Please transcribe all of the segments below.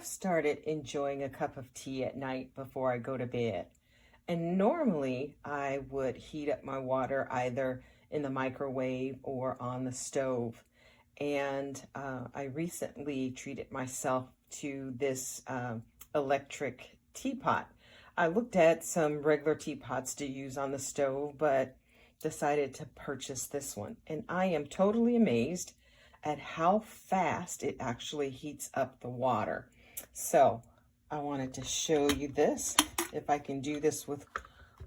I've started enjoying a cup of tea at night before I go to bed. And normally I would heat up my water either in the microwave or on the stove. And I recently treated myself to this electric teapot. I looked at some regular teapots to use on the stove, but decided to purchase this one. And I am totally amazed at how fast it actually heats up the water. So I wanted to show you this. If I can do this with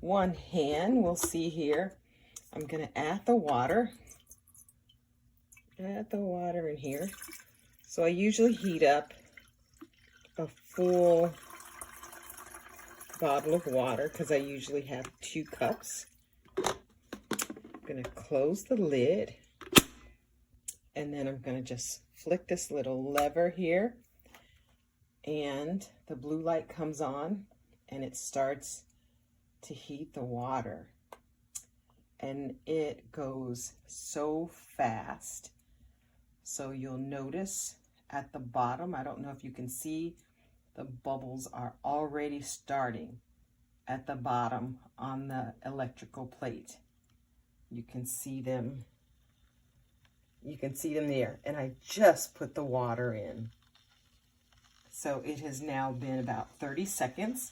one hand, we'll see here. I'm going to add the water. Add the water in here. So I usually heat up a full bottle of water because I usually have 2 cups. I'm going to close the lid. And then I'm going to just flick this little lever here, and the blue light comes on and it starts to heat the water. And it goes so fast. So you'll notice at the bottom, I don't know if you can see, the bubbles are already starting at the bottom on the electrical plate. You can see them. You can see them there, and I just put the water in. So it has now been about 30 seconds.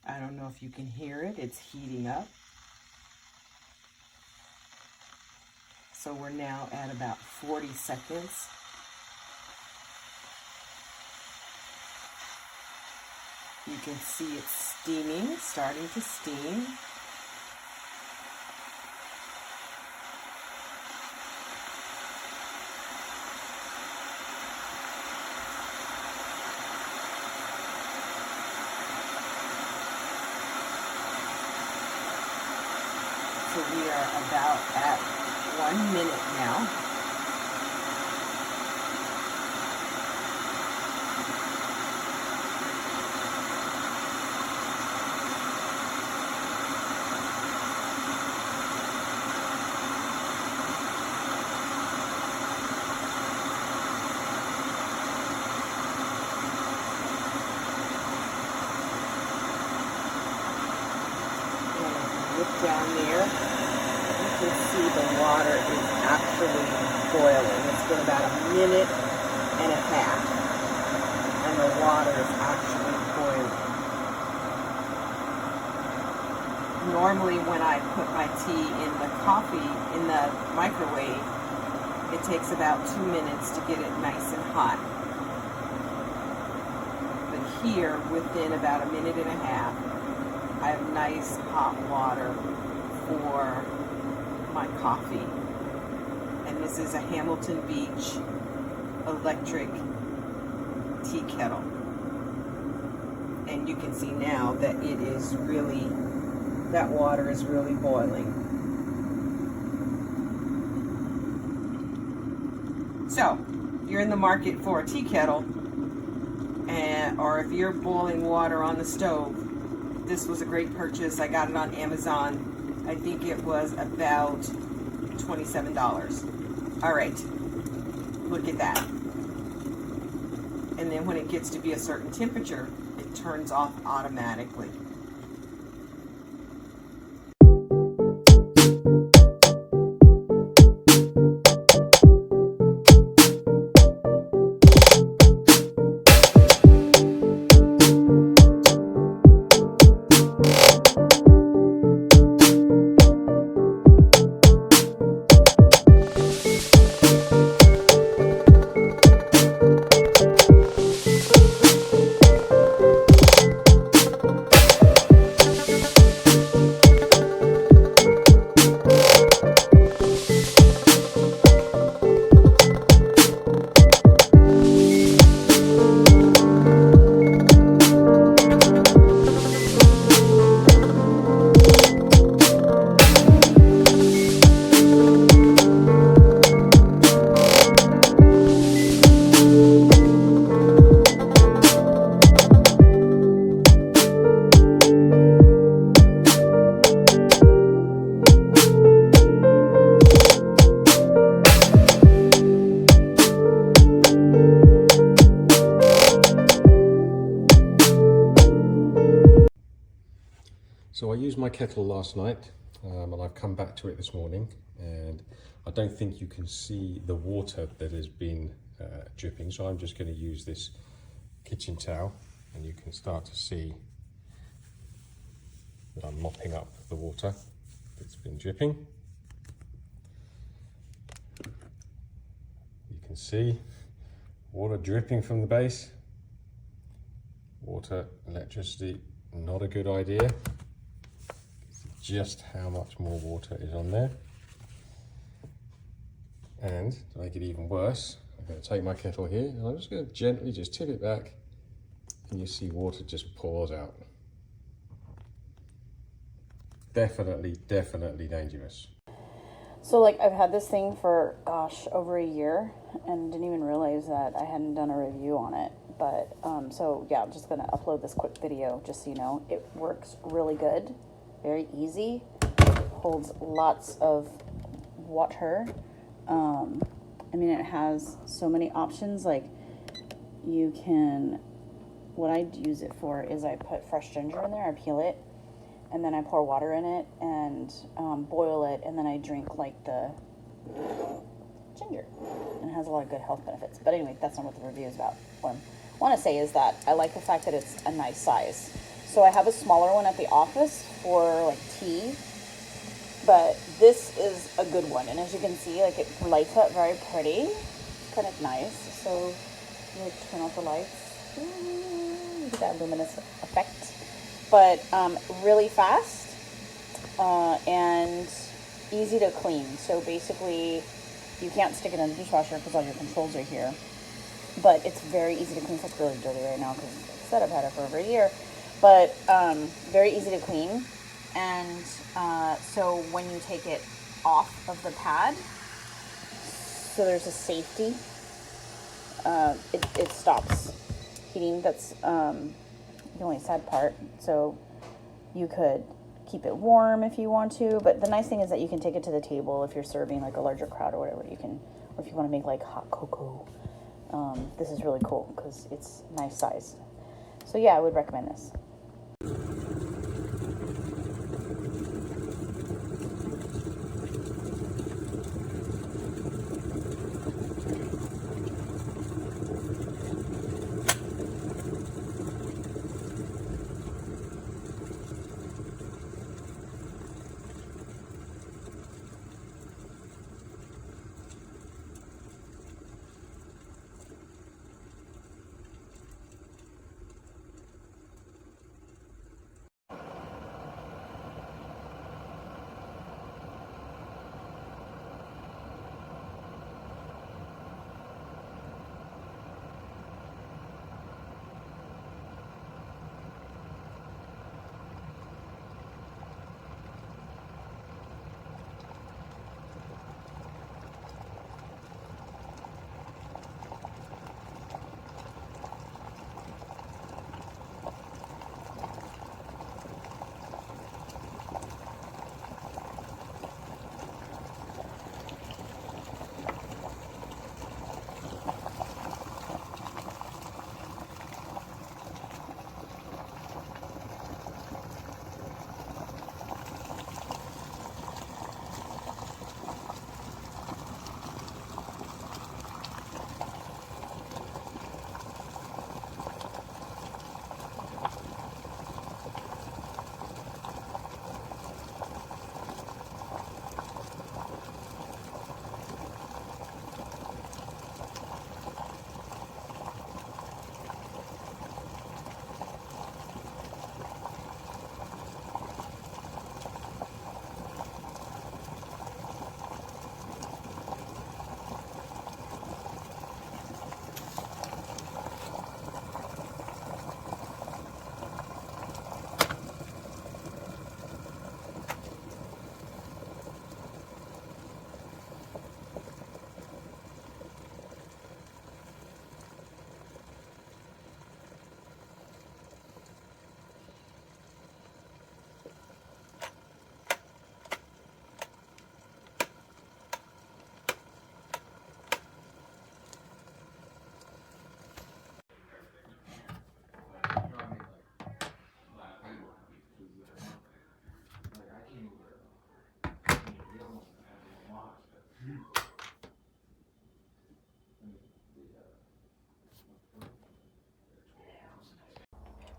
I don't know if you can hear it. It's heating up. So we're now at about 40 seconds. You can see it's steaming, starting to steam. So we are about at 1 minute now. Look down there, you can see the water is actually boiling. It's been about 1.5 minutes, and the water is actually boiling. Normally when I put my tea in the coffee in the microwave, it takes about 2 minutes to get it nice and hot. But here, within about 1.5 minutes, I have nice hot water for my coffee. And this is a Hamilton Beach electric tea kettle. And you can see now that it is really, that water is really boiling. So, if you're in the market for a tea kettle, or if you're boiling water on the stove, this was a great purchase. I got it on Amazon. I think it was about $27. All right, look at that. And then when it gets to be a certain temperature, it turns off automatically. So I used my kettle last night and I've come back to it this morning, and I don't think you can see the water that has been dripping, so I'm just going to use this kitchen towel and you can start to see that I'm mopping up the water that's been dripping. You can see water dripping from the base. Water, electricity, not a good idea. Just how much more water is on there. And to make it even worse, I'm going to take my kettle here and I'm just going to gently just tip it back, and you see water just pours out. Definitely dangerous. So like I've had this thing for, gosh, over a year and didn't even realize that I hadn't done a review on it. But, so yeah, I'm just going to upload this quick video just so you know. It works really good, very easy, holds lots of water. I mean, it has so many options. Like you can, what I use it for is I put fresh ginger in there, I peel it, and then I pour water in it and boil it, and then I drink like the ginger, and it has a lot of good health benefits. But anyway, that's not what the review is about. What I want to say is that I like the fact that it's a nice size. So I have a smaller one at the office for like tea, but this is a good one. And as you can see, like it lights up very pretty, kind of nice. So you turn off the lights, you get that luminous effect. But really fast and easy to clean. So basically, you can't stick it in the dishwasher because all your controls are here. But it's very easy to clean. So it's really dirty right now because, like I said, I've had it for over a year. But very easy to clean. And so when you take it off of the pad, so there's a safety. It stops heating. That's the only sad part. So you could keep it warm if you want to, but the nice thing is that you can take it to the table if you're serving like a larger crowd or whatever. You can, or if you want to make like hot cocoa. This is really cool because it's nice size. So yeah, I would recommend this.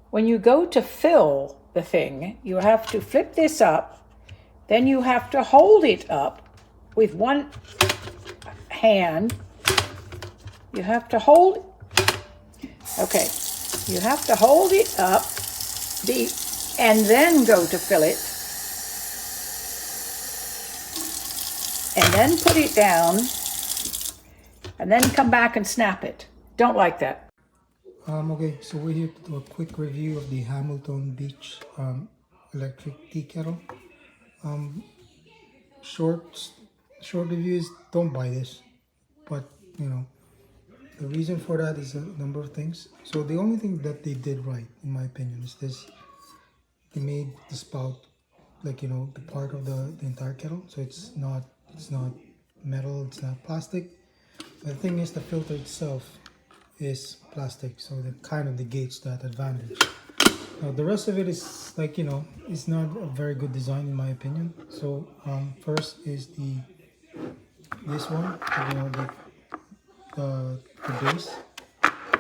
when you go to fill the thing, you have to flip this up, then you have to hold it up with one hand. You have to hold, okay, you have to hold it up and then go to fill it, and then put it down, and then come back and snap it. Don't like that. Okay, so we're here to do a quick review of the Hamilton Beach electric tea kettle. Short review is don't buy this, but you know the reason for that is a number of things. So the only thing that they did right, in my opinion, is this: they made the spout like the part of the entire kettle, so it's not metal, it's not plastic. The thing is, the filter itself is plastic, so that kind of negates that advantage. Now the rest of it is it's not a very good design in my opinion. So first is this one, the base.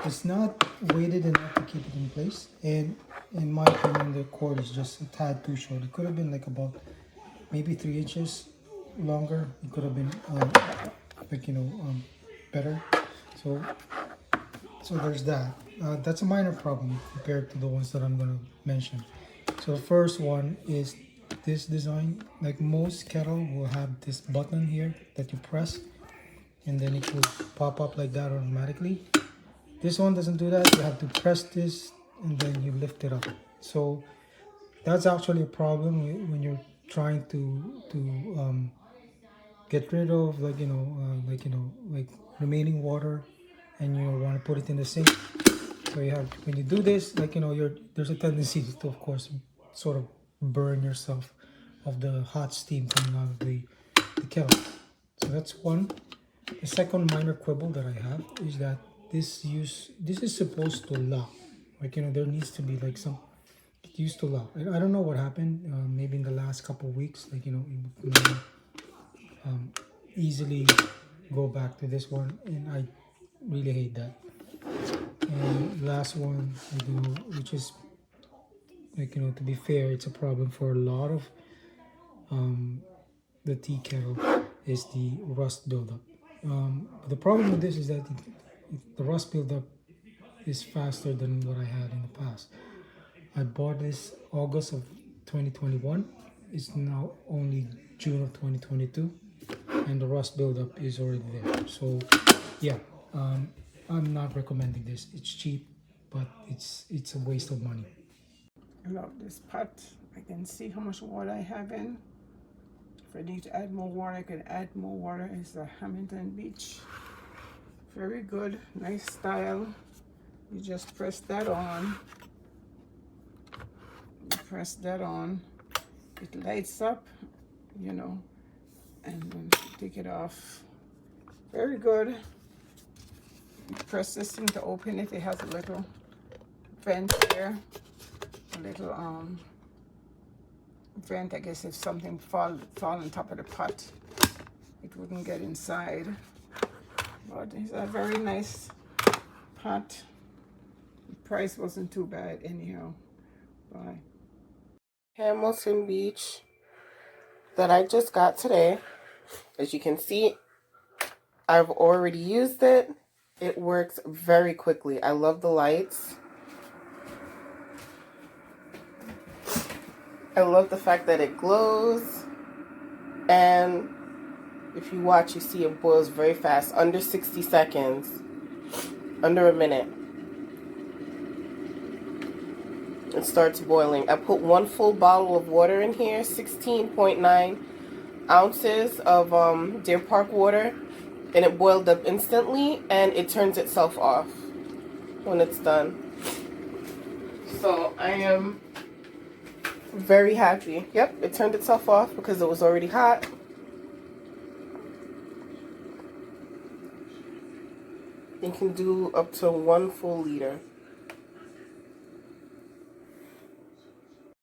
It's not weighted enough to keep it in place, and in my opinion the cord is just a tad too short. It could have been like about maybe 3 inches longer. It could have been better. So there's that. That's a minor problem compared to the ones that I'm going to mention. So the first one is this design. Like most kettle will have this button here that you press, and then it will pop up like that automatically. This one doesn't do that. You have to press this and then you lift it up. So that's actually a problem when you're trying to get rid of like remaining water, and you want to put it in the sink. So you have, when you do this, there's a tendency to, of course, sort of burn yourself of the hot steam coming out of the kettle. So that's one. The second minor quibble that I have is that this is supposed to lock. There needs to be like some, it used to lock. I don't know what happened. Maybe in the last couple of weeks, it would easily go back to this one, and I really hate that. And last one, which is to be fair, it's a problem for a lot of the tea kettle, is the rust buildup. The problem with this is that the rust buildup is faster than what I had in the past. I bought this August of 2021. It's now only June of 2022, and the rust buildup is already there. So yeah, I'm not recommending this. It's cheap, but it's a waste of money. I love this pot. I can see how much water I have in. If I need to add more water, I can add more water. It's the Hamilton Beach. Very good, nice style. You just press that on. You press that on. It lights up, and then take it off. Very good. You press this thing to open it. It has a little vent here, a little vent. I guess if something fall on top of the pot, it wouldn't get inside. But it's a very nice pot. The price wasn't too bad anyhow. Bye. Hamilton Beach that I just got today. As you can see, I've already used it. It works very quickly. I love the lights. I love the fact that it glows. And if you watch, you see it boils very fast. Under 60 seconds. Under a minute. It starts boiling. I put 1 full bottle of water in here. 16.9 ounces of Deer Park water. And it boiled up instantly, and it turns itself off when it's done. So I am very happy. Yep, it turned itself off because it was already hot. It can do up to 1 full liter.